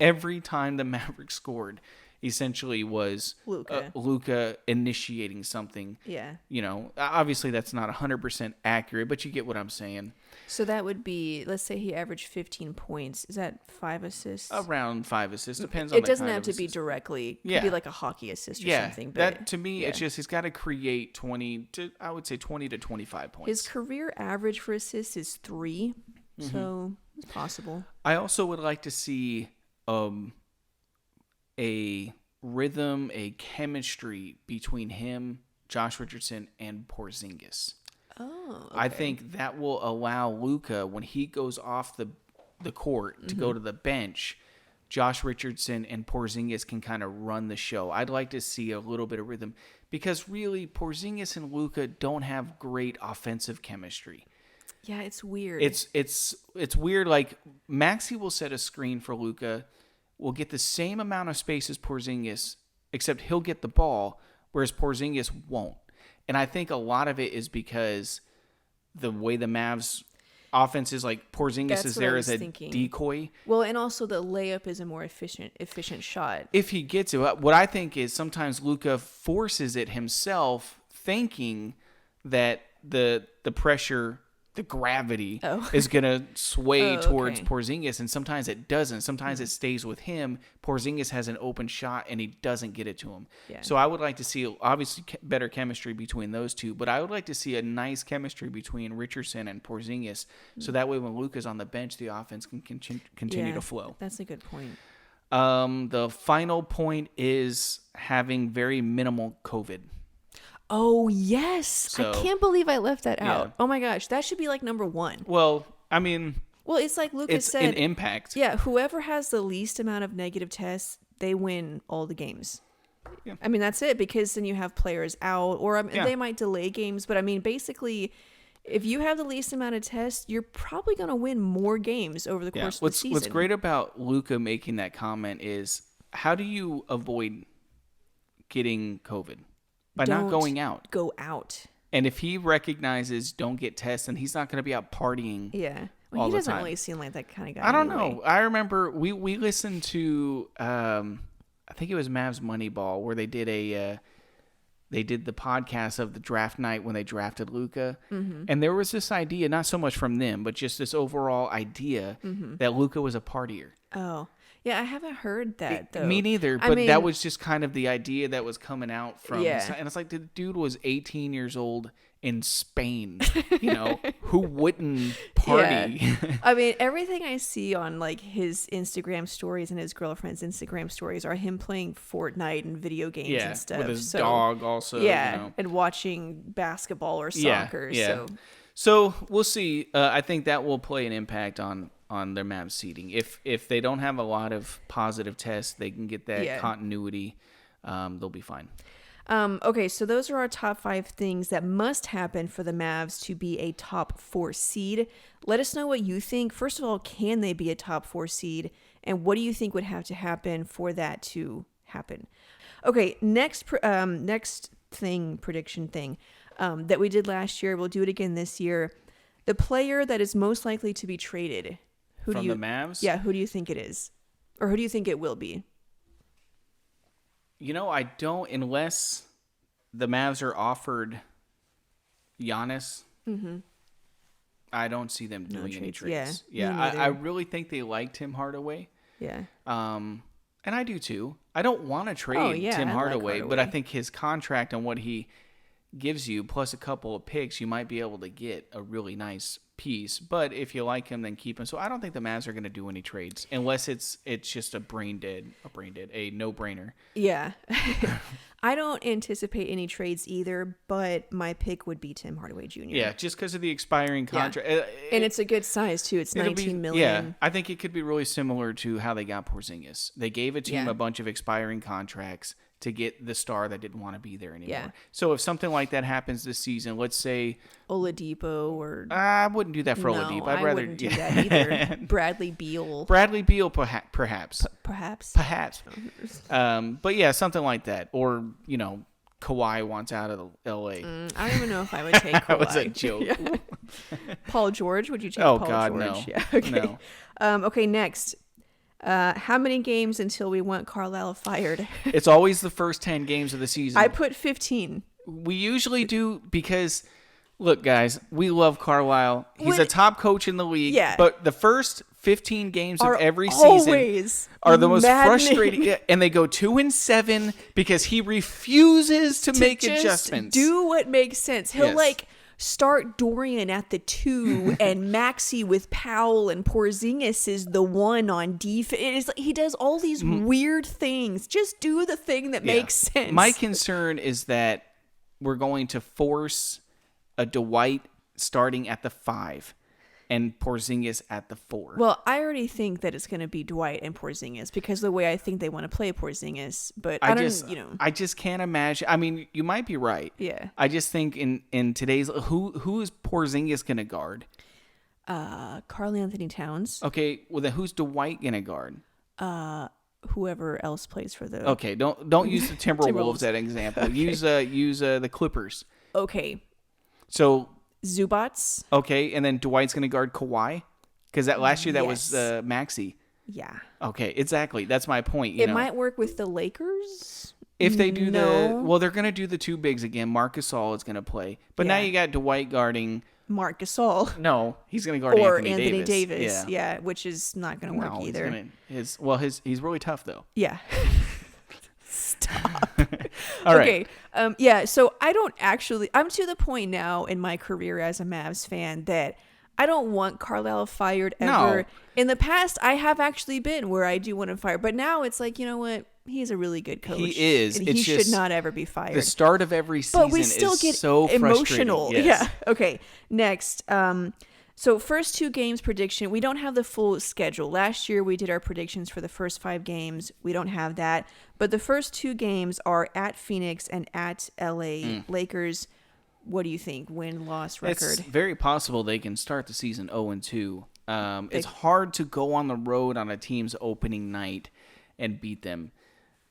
Every time the Mavericks scored, essentially was Luka initiating something. yeah. Obviously that's not 100% accurate, but you get what I'm saying. So that would be, let's say he averaged 15 points. Is that 5 assists? Around 5 assists, depends on It the doesn't kind have of to be assist. directly. It Yeah. could be like a hockey assist or Yeah, something. But that to me, it's just he's got to create 20 to 25 points. his career average for assists is 3, so it's possible. I also would like to see a rhythm, a chemistry between him, Josh Richardson, and Porzingis. Oh, okay. I think that will allow Luka, when he goes off the court to go to the bench, Josh Richardson and Porzingis can kind of run the show. I'd like to see a little bit of rhythm, because really Porzingis and Luka don't have great offensive chemistry. Yeah, it's weird. It's weird. Like, Maxey will set a screen for Luka, will get the same amount of space as Porzingis, except he'll get the ball, whereas Porzingis won't. And I think a lot of it is because the way the Mavs offense is, like, Porzingis That's is what I there was as a thinking. decoy. Well, and also the layup is a more efficient shot. If he gets it, what I think is sometimes Luka forces it himself, thinking that the pressure, the gravity is going to sway towards Porzingis, and sometimes it doesn't. Sometimes it stays with him. Porzingis has an open shot, and he doesn't get it to him. Yeah. So I would like to see, obviously, better chemistry between those two, but I would like to see a nice chemistry between Richardson and Porzingis, so that way when Luka's on the bench, the offense can continue to flow. That's a good point. The final point is having very minimal COVID. Oh, yes. So, I can't believe I left that out. Yeah. Oh, my gosh. That should be like number one. Well, I mean... Well, it's like Luka said. It's an impact. Yeah, whoever has the least amount of negative tests, they win all the games. Yeah. I mean, that's it, because then you have players out, or they might delay games. But, I mean, basically, if you have the least amount of tests, you're probably going to win more games over the course of the season. What's great about Luka making that comment is, how do you avoid getting COVID? By not going out. Go out. And if he recognizes don't get tests, then he's not going to be out partying. Yeah. Well, he doesn't really seem like that kind of guy. I don't know. I remember we listened to I think it was Mavs Moneyball, where they did the podcast of the draft night when they drafted Luka. Mm-hmm. And there was this idea, not so much from them, but just this overall idea that Luka was a partier. Oh. Yeah, I haven't heard that, though. Me neither, but that was just kind of the idea that was coming out from... Yeah. And it's like, the dude was 18 years old in Spain, who wouldn't party? Yeah. I mean, everything I see on, like, his Instagram stories and his girlfriend's Instagram stories are him playing Fortnite and video games and stuff. With his dog also. Yeah, and watching basketball or soccer. Yeah. So we'll see. I think that will play an impact on their Mavs seeding. If they don't have a lot of positive tests, they can get that continuity. They'll be fine. Okay, so those are our top 5 things that must happen for the Mavs to be a top 4 seed. Let us know what you think. First of all, can they be a top 4 seed? And what do you think would have to happen for that to happen? Okay, next prediction thing that we did last year, we'll do it again this year. The player that is most likely to be traded. The Mavs? Yeah, who do you think it is? Or who do you think it will be? I don't, unless the Mavs are offered Giannis, I don't see them doing any trades. Yeah, I really think they like Tim Hardaway. Yeah. And I do too. I don't want to trade Tim Hardaway, but I think his contract and what he gives you, plus a couple of picks, you might be able to get a really nice piece. But if you like him, then keep him. So I don't think the Mavs are going to do any trades unless it's just a no-brainer. Yeah. I don't anticipate any trades either, but my pick would be Tim Hardaway Jr. Yeah, just because of the expiring contract. Yeah. And it's a good size, too. It's $19 million. Yeah, I think it could be really similar to how they got Porzingis. They gave a team a bunch of expiring contracts to get the star that didn't want to be there anymore. Yeah. So if something like that happens this season, let's say Oladipo or... I wouldn't do that for Oladipo. I wouldn't do that either. Bradley Beal. Perhaps. But yeah, something like that. Or, Kawhi wants out of L.A. I don't even know if I would take Kawhi. That was a joke. Paul George, would you take Paul George? Oh, God, no. Yeah, okay. No. Okay, next. How many games until we want Carlisle fired? It's always the first 10 games of the season. I put 15. We usually do because, look, guys, we love Carlisle. He's a top coach in the league. Yeah. But the first 15 games of every season are the most frustrating. And they go 2-7 because he refuses to make adjustments. Do what makes sense. He'll start Dorian at the 2 and Maxey with Powell and Porzingis is the 1 on defense. He does all these weird things. Just do the thing that makes sense. My concern is that we're going to force a Dwight starting at the 5 and Porzingis at the 4. Well, I already think that it's going to be Dwight and Porzingis because of the way I think they want to play Porzingis. But I just can't imagine. I mean, you might be right. Yeah. I just think in today's who is Porzingis going to guard? Karl Anthony Towns. Okay. Well, then who's Dwight going to guard? Whoever else plays for the. Okay. Don't use the Timberwolves as an example. Okay. Use the Clippers. Okay. So Zubats. okay, and then Dwight's going to guard Kawhi because that last year that was Yes. Maxey. Yeah. Okay, exactly. That's my point. It might work with the Lakers. If they do No. they're going to do the two bigs again. Marc Gasol is going to play, but now Yeah. you got Dwight guarding. Marc Gasol. No, he's going to guard Or Anthony Davis. Yeah, which is not going to work No, either. he's really tough though. Yeah. Stop. All right. Okay. Yeah. So I'm to the point now in my career as a Mavs fan that I don't want Carlisle fired ever. No. In the past, I have actually been where I do want him fired, but now it's like, you know what? He's a really good coach. He is. And It's he should just not ever be fired. The start of every season But we still is get so emotional. frustrating. Yes. Yeah. Okay. Next. So first 2 games prediction. We don't have the full schedule. Last year we did our predictions for the first 5 games. We don't have that. But the first 2 games are at Phoenix and at LA Lakers. What do you think? Win-loss record? It's very possible they can start the season 0-2. It's hard to go on the road on a team's opening night and beat them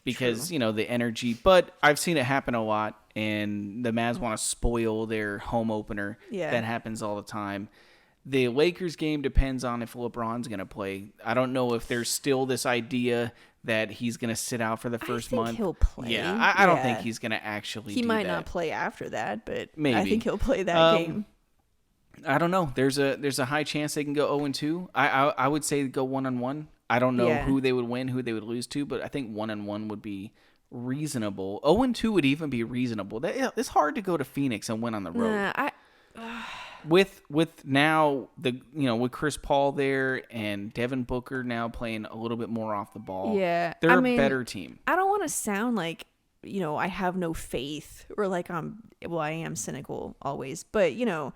because, the energy. But I've seen it happen a lot, and the Mavs want to spoil their home opener. Yeah. That happens all the time. The Lakers game depends on if LeBron's going to play. I don't know if there's still this idea that he's going to sit out for the first month. He'll play. Yeah, I don't think he's going to actually He do might that. not play after that, but Maybe. I think he'll play that game. I don't know. There's a high chance they can go 0-2. I would say go 1-1. I don't know who they would win, who they would lose to, but I think 1-1 would be reasonable. 0-2 would even be reasonable. It's hard to go to Phoenix and win on the road. With now with Chris Paul there and Devin Booker now playing a little bit more off the ball. Yeah, they're a better team. I don't want to sound like I have no faith or like I am cynical always, but I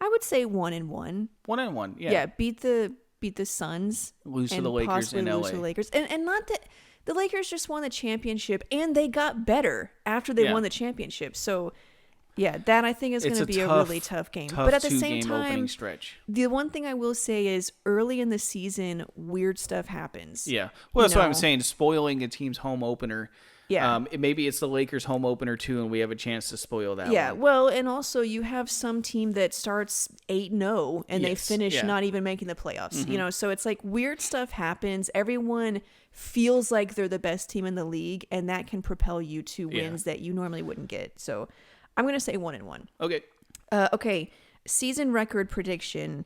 would say 1-1. 1-1, yeah. Yeah, beat the Suns, Lose to and the Lakers possibly in lose LA. to the Lakers, and not that the Lakers just won the championship and they got better after they won the championship. So yeah, that I think is going to be a really tough game. But at the same time, stretch. The one thing I will say is early in the season, weird stuff happens. Yeah. Well, that's what I'm saying. Spoiling a team's home opener. Yeah. Maybe it's the Lakers' home opener, too, and we have a chance to spoil that one. Yeah. Well, and also you have some team that starts 8-0 and they finish not even making the playoffs. Mm-hmm. So it's like weird stuff happens. Everyone feels like they're the best team in the league, and that can propel you to wins that you normally wouldn't get. So I'm going to say 1-1. Okay. Okay. Season record prediction.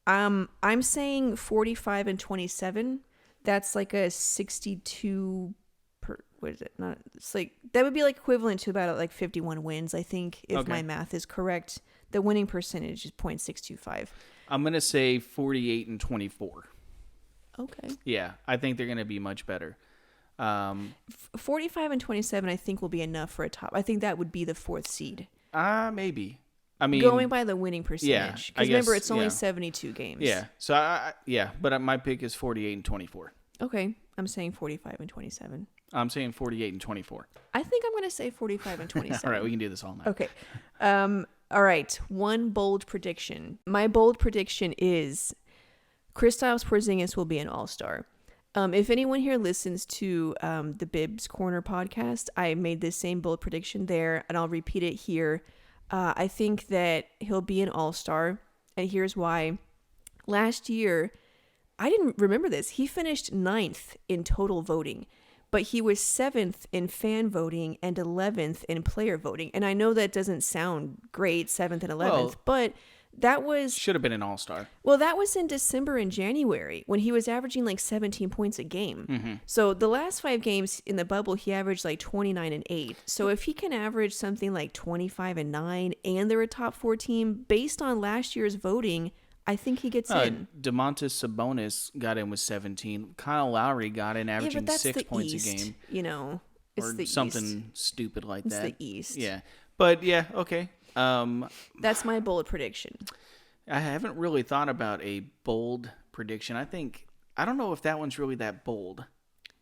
I'm saying 45-27. That's like a 62 what is it? Not it's like that would be like equivalent to about like 51 wins, I think, if my math is correct. The winning percentage is .625. I'm going to say 48-24. Okay. Yeah, I think they're going to be much better. 45-27 I think will be enough for a top. I think that would be the 4th seed. Maybe. I mean, going by the winning percentage. Because remember, it's only 72 games. Yeah. So but my pick is 48-24. Okay. I'm saying 45-27. I'm saying 48-24. I think I'm going to say 45-27. All right, we can do this all night. Okay. All right. One bold prediction. My bold prediction is Kristaps Porzingis will be an all-star. If anyone here listens to the Bibbs Corner podcast, I made this same bold prediction there, and I'll repeat it here. I think that he'll be an all-star, and here's why. Last year, I didn't remember this. He finished 9th in total voting, but he was 7th in fan voting and 11th in player voting. And I know that doesn't sound great, 7th and 11th, but that was... Should have been an all-star. Well, that was in December and January when he was averaging like 17 points a game. Mm-hmm. So the last 5 games in the bubble, he averaged like 29 and 8. So if he can average something like 25 and 9 and they're a top 4 team based on last year's voting, I think he gets in. DeMontis Sabonis got in with 17. Kyle Lowry got in averaging 6 points East, a game. It's or the something East. Stupid like It's that. the East. Yeah. But yeah, okay. That's my bold prediction. I haven't really thought about a bold prediction. I don't know if that one's really that bold.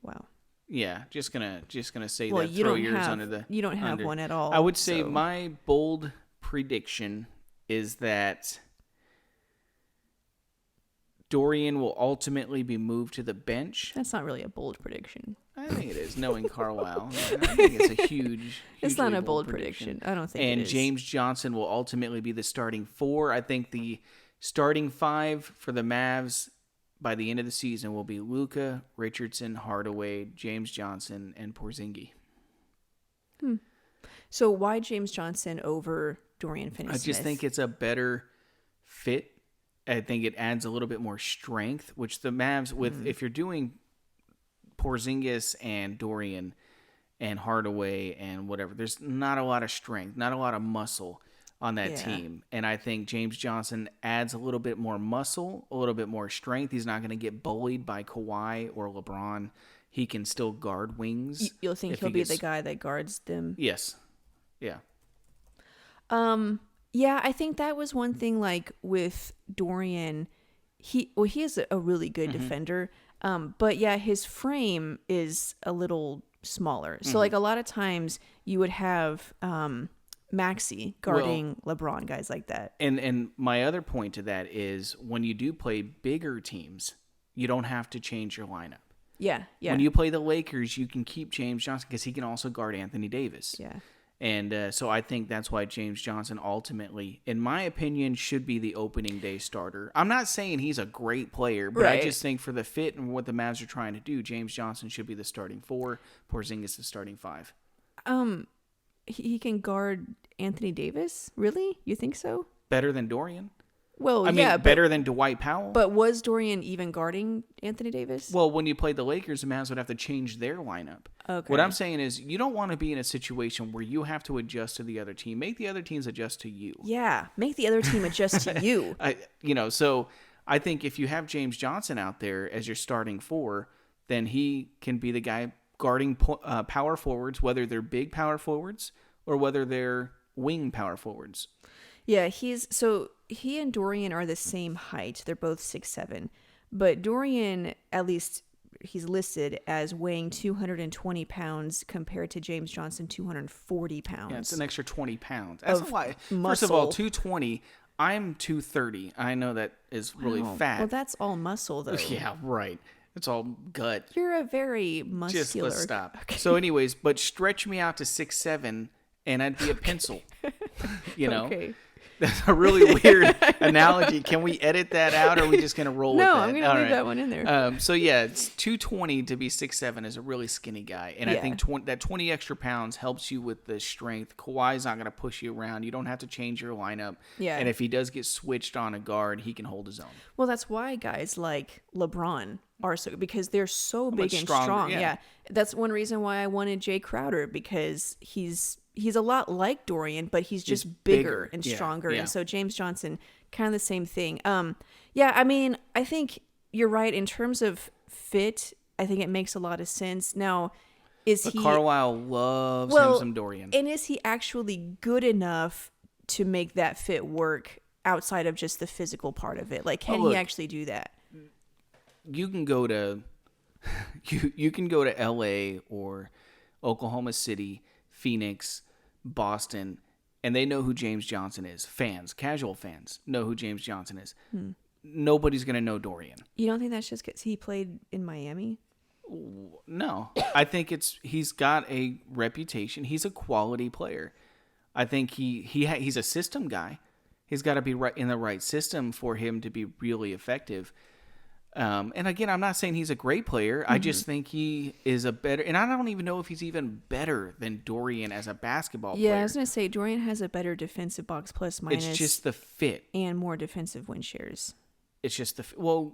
Wow. Yeah, just gonna say Well, that. you throw don't yours have under the. you don't have one at all. I would say so. my bold prediction is that Dorian will ultimately be moved to the bench. That's not really a bold prediction. think it is. Knowing Carlisle, I think it's a huge. It's not hugely a bold prediction. I don't think and it is. James Johnson will ultimately be the starting 4. I think the starting 5 for the Mavs by the end of the season will be Luka, Richardson, Hardaway, James Johnson, and Porzingis. So why James Johnson over Dorian Finney-Smith? I just think it's a better fit. I think it adds a little bit more strength, which the Mavs, if you're doing Porzingis and Dorian and Hardaway and whatever, there's not a lot of strength, not a lot of muscle on that team. And I think James Johnson adds a little bit more muscle, a little bit more strength. He's not going to get bullied by Kawhi or LeBron. He can still guard wings. You'll think he'll be the guy that guards them? Yes. Yeah. Yeah, I think that was one thing, like, with Dorian. He is a really good defender. But, yeah, his frame is a little smaller. So, like, a lot of times you would have Maxey guarding LeBron, guys like that. And my other point to that is when you do play bigger teams, you don't have to change your lineup. Yeah. When you play the Lakers, you can keep James Johnson because he can also guard Anthony Davis. Yeah. And so I think that's why James Johnson ultimately, in my opinion, should be the opening day starter. I'm not saying he's a great player, but I just think for the fit and what the Mavs are trying to do, James Johnson should be the starting 4, Porzingis the starting 5. He can guard Anthony Davis? Really? You think so? Better than Dorian? Well, I mean, better than Dwight Powell. But was Dorian even guarding Anthony Davis? Well, when you played the Lakers, the Mavs would have to change their lineup. Okay. What I'm saying is you don't want to be in a situation where you have to adjust to the other team. Make the other teams adjust to you. Yeah, make the other team adjust to you. So I think if you have James Johnson out there as your starting 4, then he can be the guy guarding power forwards, whether they're big power forwards or whether they're wing power forwards. Yeah, he and Dorian are the same height. They're both 6'7". But Dorian, at least he's listed as weighing 220 pounds compared to James Johnson, 240 pounds. Yeah, it's an extra 20 pounds. That's a lot. Muscle. First of all, 220. I'm 230. I know that is really fat. Well, that's all muscle, though. Yeah, right. It's all gut. You're a very muscular... Just let's stop. Okay. So anyways, but stretch me out to 6'7", and I'd be a pencil. Okay. That's a really weird analogy. Can we edit that out, or are we just going to roll with that? No, I'm going to leave that one in there. So, yeah, it's 220 to be 6'7" is a really skinny guy. And I think that 20 extra pounds helps you with the strength. Kawhi's not going to push you around. You don't have to change your lineup. Yeah. And if he does get switched on a guard, he can hold his own. Well, that's why guys like LeBron are so, because they're so big and strong. Yeah. That's one reason why I wanted Jay Crowder, because he's a lot like Dorian, but he's just bigger and stronger. Yeah. And so James Johnson, kind of the same thing. I mean, I think you're right in terms of fit. I think it makes a lot of sense. Now, Carlisle loves him some Dorian. And is he actually good enough to make that fit work outside of just the physical part of it? Like, can he actually do that? You can go to you can go to LA or Oklahoma City, Phoenix, Boston, and they know who James Johnson is. Fans, casual fans, know who James Johnson is. Nobody's going to know Dorian. You don't think that's just because he played in Miami? No. I think he's got a reputation. He's a quality player. I think he's a system guy. He's got to be right in the right system for him to be really effective. And again, I'm not saying he's a great player. I just think he is a better, and I don't even know if he's even better than Dorian as a basketball player. Yeah, I was going to say Dorian has a better defensive box plus minus. It's just the fit. And more defensive win shares. It's just how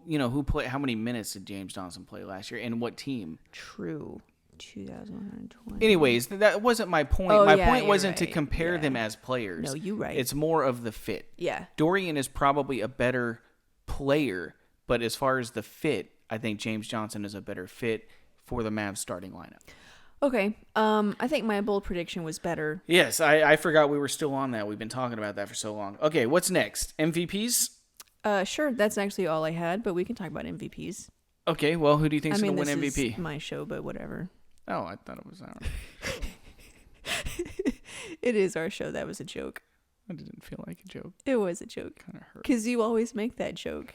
many minutes did James Johnson play last year and what team? True. 2,120. Anyways, that wasn't my point. My point wasn't to compare them as players. No, you're right. It's more of the fit. Yeah. Dorian is probably a better player, but as far as the fit, I think James Johnson is a better fit for the Mavs starting lineup. Okay. I think my bold prediction was better. Yes, I forgot we were still on that. We've been talking about that for so long. Okay, what's next? MVPs? Sure. That's actually all I had, but we can talk about MVPs. Okay, well, who do you think's going to win MVP? This is my show, but whatever. Oh, I thought it was ours. It is our show. That was a joke. I didn't feel like a joke. It was a joke. Kind of hurt. Because you always make that joke.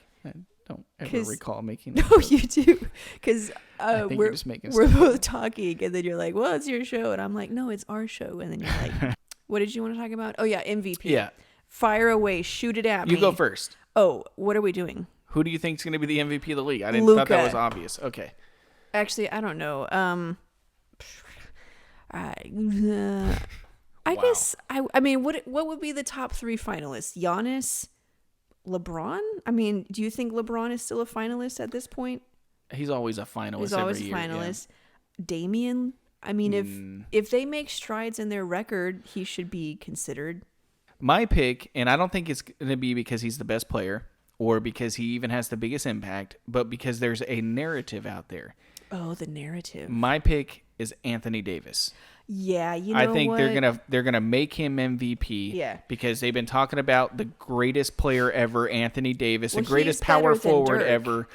don't ever 'Cause- recall making that. No, you do. Because I think you're just making we're stuff up. both talking, and then you're like, well, it's your show. And I'm like, no, it's our show. And then you're like, what did you want to talk about? Oh, yeah, MVP. Yeah. Fire away. Shoot it at me. You go first. Oh, what are we doing? Who do you think is going to be the MVP of the league? I didn't thought that Luka. was obvious. Okay. Actually, I don't know. I Wow. guess I mean, what would be the top 3 finalists? Giannis, LeBron? I mean, do you think LeBron is still a finalist at this point? He's always a finalist. He's always a every year, yeah. finalist. Damian? I mean, if they make strides in their record, he should be considered. My pick, and I don't think it's going to be because he's the best player or because he even has the biggest impact, but because there's a narrative out there. Oh, the narrative. My pick is Anthony Davis. Yeah, you know I think what? they're gonna make him MVP. Yeah. Because they've been talking about the greatest player ever, Anthony Davis, Well, the greatest he's better power than forward Dirk. ever,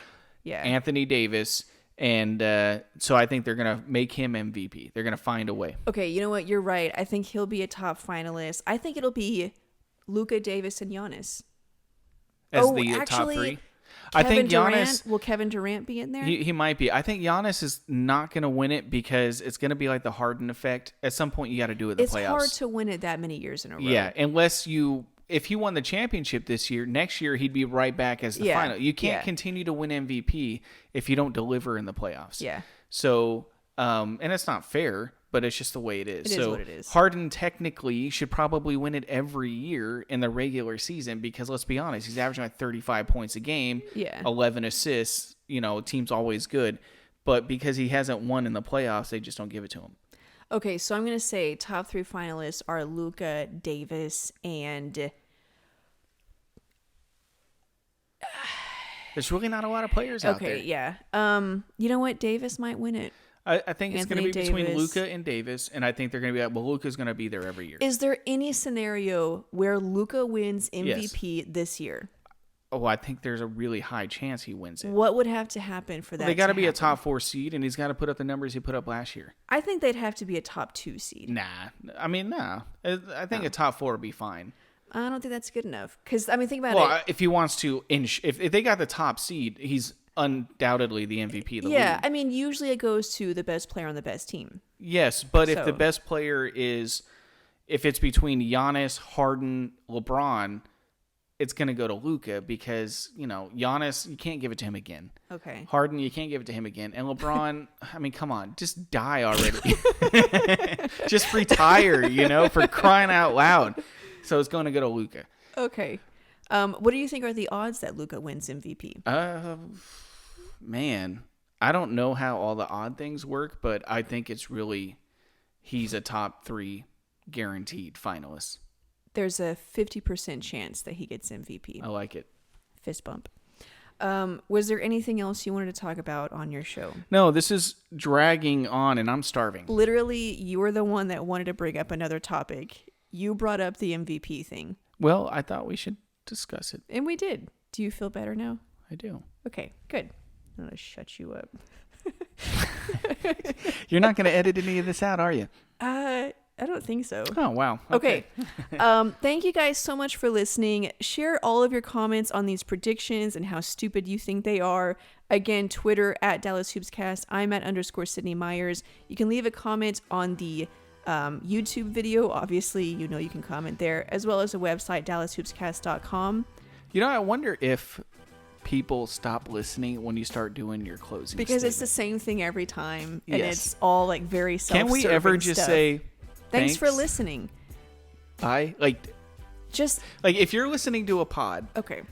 Yeah. Anthony Davis. And so I think they're gonna make him MVP. They're gonna find a way. Okay, you know what? You're right. I think he'll be a top finalist. I think it'll be Luka, Davis, and Giannis. As Oh, the top actually, 3. I think Giannis. Will Kevin Durant be in there? He might be. I think Giannis is not going to win it because it's going to be like the Harden effect. At some point, you got to do it in the It's playoffs. hard to win it that many years in a row. Yeah, if he won the championship this year, next year he'd be right back as the Yeah, final. You can't yeah. continue to win MVP if you don't deliver in the playoffs. Yeah. So, and it's not fair, but it's just the way it is. It is So what it is. Harden technically should probably win it every year in the regular season because let's be honest, he's averaging like 35 points a game, Yeah. 11 assists. You know, team's always good, but because he hasn't won in the playoffs, they just don't give it to him. Okay, so I'm going to say top 3 finalists are Luka, Davis, and There's really not a lot of players out there. okay, yeah. You know what? Davis might win it. I think it's going to Anthony be between Davis. Luka and Davis, and I think they're going to be like, well, Luka's going to be there every year. Is there any scenario where Luka wins MVP this year? Oh, I think there's a really high chance he wins it. What would have to happen for that? They got to be a happen? top 4 seed, and he's got to put up the numbers he put up last year. I think they'd have to be a top 2 seed. Nah. I mean, nah. I think a top 4 would be fine. I don't think that's good enough. Because, I mean, think about Well, it. if he wants to, if they got the top seed, he's undoubtedly the MVP of the Yeah, league. I mean, usually it goes to the best player on the best team. Yes, but if So- the best player is, if it's between Giannis, Harden, LeBron, it's going to go to Luka because, you know, Giannis, you can't give it to him again. Okay. Harden, you can't give it to him again. And LeBron, I mean, come on, just die already. Just retire, you know, for crying out loud. So it's going to go to Luka. Okay. What do you think are the odds that Luka wins MVP? Man, I don't know how all the odd things work, but I think it's really, he's a top 3 guaranteed finalist. There's a 50% chance that he gets MVP. I like it. Fist bump. Was there anything else you wanted to talk about on your show? No, this is dragging on and I'm starving. Literally, you were the one that wanted to bring up another topic. You brought up the MVP thing. Well, I thought we should discuss it. And we did. Do you feel better now? I do. Okay, good. I'm going to shut you up. You're not going to edit any of this out, are you? I don't think so. Oh, wow. Okay. Thank you guys so much for listening. Share all of your comments on these predictions and how stupid you think they are. Again, Twitter at DallasHoopsCast. I'm at _Sydney Myers. You can leave a comment on the YouTube video. Obviously, you know you can comment there, as well as the website, DallasHoopsCast.com. You know, I wonder if people stop listening when you start doing your closing Because it's the statement. same thing every time. And Yes. it's all like very self-serving Can we ever just stuff. say Thanks for listening. bye? Like if you're listening to a pod Okay.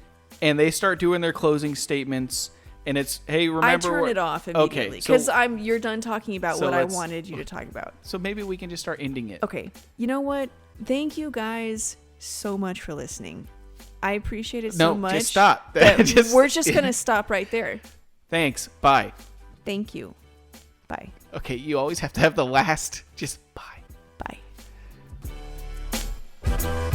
and they start doing their closing statements and it's, hey, remember I turn what- it off Okay, immediately because so- you're done talking about so what I let's- wanted you to talk about. So maybe we can just start ending it. Okay, you know what? Thank you guys so much for listening. I appreciate it so No, much. just stop. that Just- we're just gonna stop right there. Thanks. Bye. Thank you. Bye. Okay, you always have to have the last. Just bye. Bye.